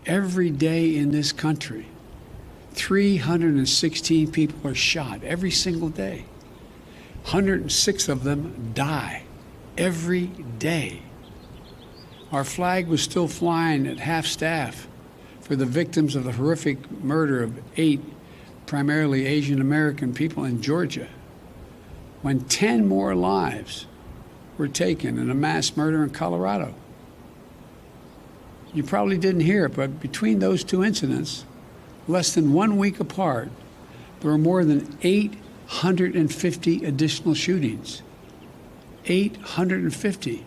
Every day in this country, 316 people are shot every single day. 106 of them die every day. Our flag was still flying at half-staff for the victims of the horrific murder of 8 primarily Asian American people in Georgia, when 10 more lives were taken in a mass murder in Colorado. You probably didn't hear it, but between those two incidents, less than 1 week apart, there were more than 850 additional shootings. 850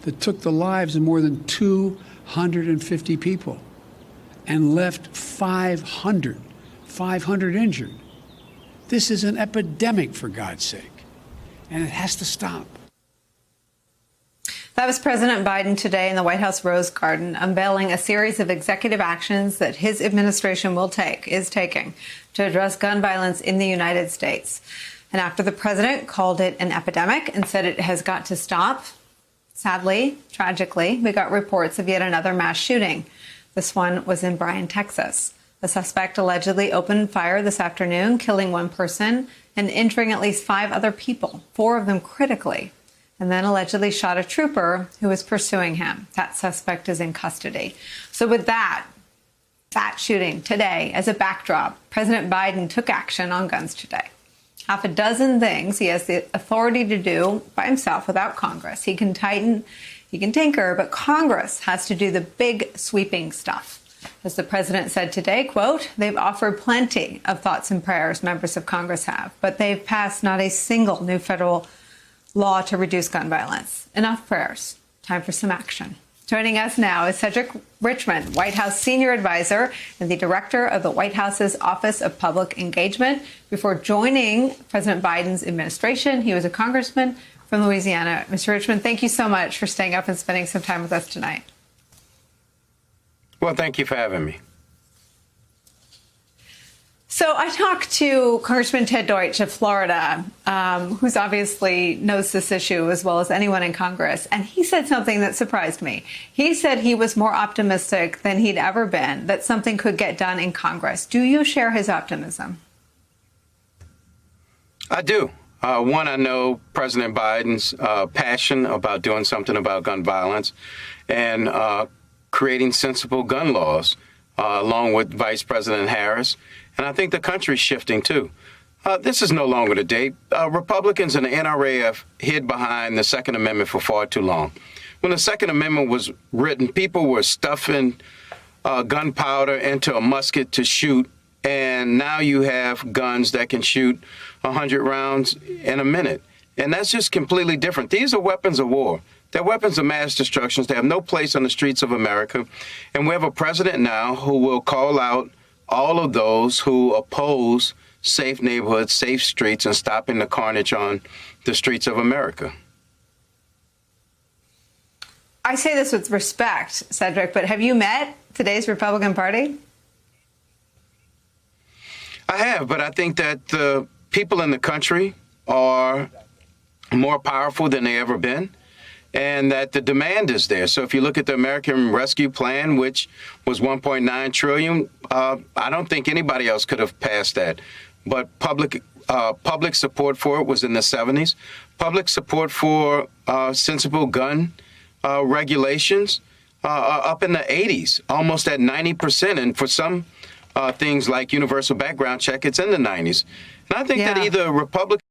that took the lives of more than 250 people and left 500 injured. This is an epidemic, for God's sake, and it has to stop. That was President Biden today in the White House Rose Garden, unveiling a series of executive actions that his administration is taking to address gun violence in the United States. And after the president called it an epidemic and said it has got to stop, sadly, tragically, we got reports of yet another mass shooting. This one was in Bryan, Texas. The suspect allegedly opened fire this afternoon, killing 1 person and injuring at least 5 other people, 4 of them critically, and then allegedly shot a trooper who was pursuing him. That suspect is in custody. So with that shooting today as a backdrop, President Biden took action on guns today. Half a dozen things he has the authority to do by himself without Congress. He can tighten, he can tinker, but Congress has to do the big sweeping stuff. As the president said today, quote, they've offered plenty of thoughts and prayers, members of Congress have, but they've passed not a single new federal law to reduce gun violence. Enough prayers. Time for some action. Joining us now is Cedric Richmond, White House senior advisor and the director of the White House's Office of Public Engagement. Before joining President Biden's administration, he was a congressman from Louisiana. Mr. Richmond, thank you so much for staying up and spending some time with us tonight. Well, thank you for having me. So I talked to Congressman Ted Deutsch of Florida, who's obviously knows this issue as well as anyone in Congress, and he said something that surprised me. He said he was more optimistic than he'd ever been that something could get done in Congress. Do you share his optimism? I do. One, I know President Biden's passion about doing something about gun violence and creating sensible gun laws, along with Vice President Harris. And I think the country's shifting, too. This is no longer the day. Republicans and the NRA have hid behind the Second Amendment for far too long. When the Second Amendment was written, people were stuffing gunpowder into a musket to shoot, and now you have guns that can shoot 100 rounds in a minute. And that's just completely different. These are weapons of war. They're weapons of mass destruction. They have no place on the streets of America. And we have a president now who will call out all of those who oppose safe neighborhoods, safe streets, and stopping the carnage on the streets of America. I say this with respect, Cedric, but have you met today's Republican Party? I have, but I think that the people in the country are more powerful than they ever been, and that the demand is there. So if you look at the American Rescue Plan, which was $1.9 trillion, I don't think anybody else could have passed that. But public support for it was in the 70s. Public support for sensible gun regulations up in the 80s, almost at 90%. And for some things like universal background check, it's in the 90s. And I think that either Republicans,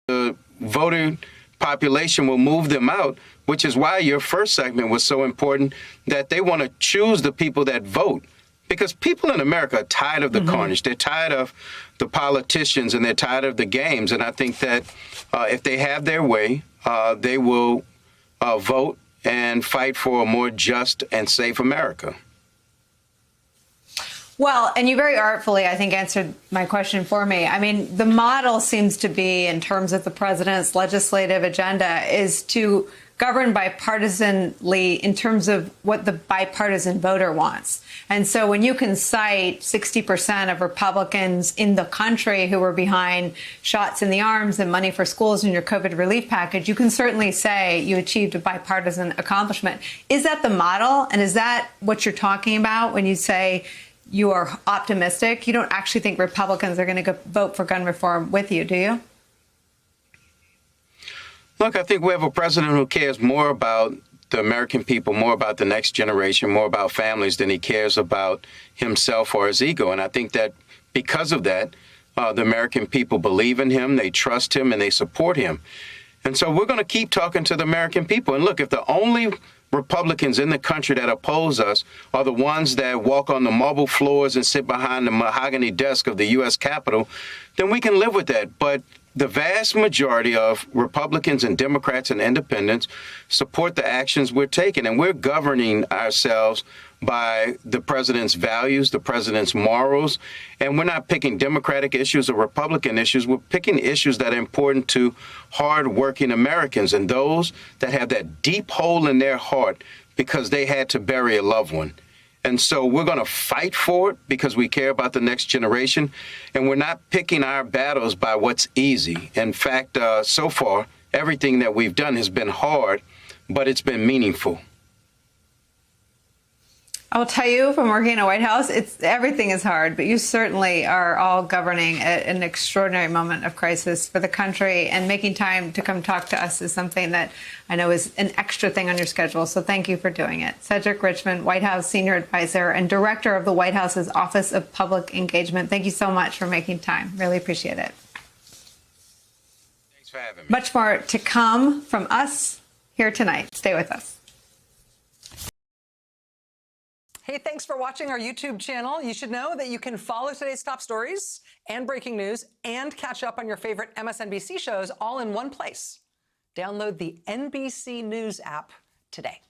the voter population will move them out, which is why your first segment was so important, that they want to choose the people that vote. Because people in America are tired of the carnage. They're tired of the politicians, and they're tired of the games. And I think that if they have their way, they will vote and fight for a more just and safe America. Well, and you very artfully, I think, answered my question for me. I mean, the model seems to be, in terms of the president's legislative agenda, is to govern bipartisanly in terms of what the bipartisan voter wants. And so when you can cite 60% of Republicans in the country who were behind shots in the arms and money for schools in your COVID relief package, you can certainly say you achieved a bipartisan accomplishment. Is that the model? And is that what you're talking about when you say you are optimistic? You don't actually think Republicans are going to go vote for gun reform with you, do you? Look, I think we have a president who cares more about the American people, more about the next generation, more about families than he cares about himself or his ego. And I think that because of that, the American people believe in him, they trust him, and they support him. And so we're going to keep talking to the American people. And look, if the only Republicans in the country that oppose us are the ones that walk on the marble floors and sit behind the mahogany desk of the U.S. Capitol, then we can live with that. But the vast majority of Republicans and Democrats and independents support the actions we're taking, and we're governing ourselves by the president's values, the president's morals, and we're not picking Democratic issues or Republican issues. We're picking issues that are important to hardworking Americans and those that have that deep hole in their heart because they had to bury a loved one. And so we're going to fight for it because we care about the next generation. And we're not picking our battles by what's easy. In fact, so far, everything that we've done has been hard, but it's been meaningful. I will tell you, from working in a White House, everything is hard, but you certainly are all governing at an extraordinary moment of crisis for the country, and making time to come talk to us is something that I know is an extra thing on your schedule. So thank you for doing it. Cedric Richmond, White House Senior Advisor and Director of the White House's Office of Public Engagement. Thank you so much for making time. Really appreciate it. Thanks for having me. Much more to come from us here tonight. Stay with us. Hey, thanks for watching our YouTube channel. You should know that you can follow today's top stories and breaking news and catch up on your favorite MSNBC shows all in one place. Download the NBC News app today.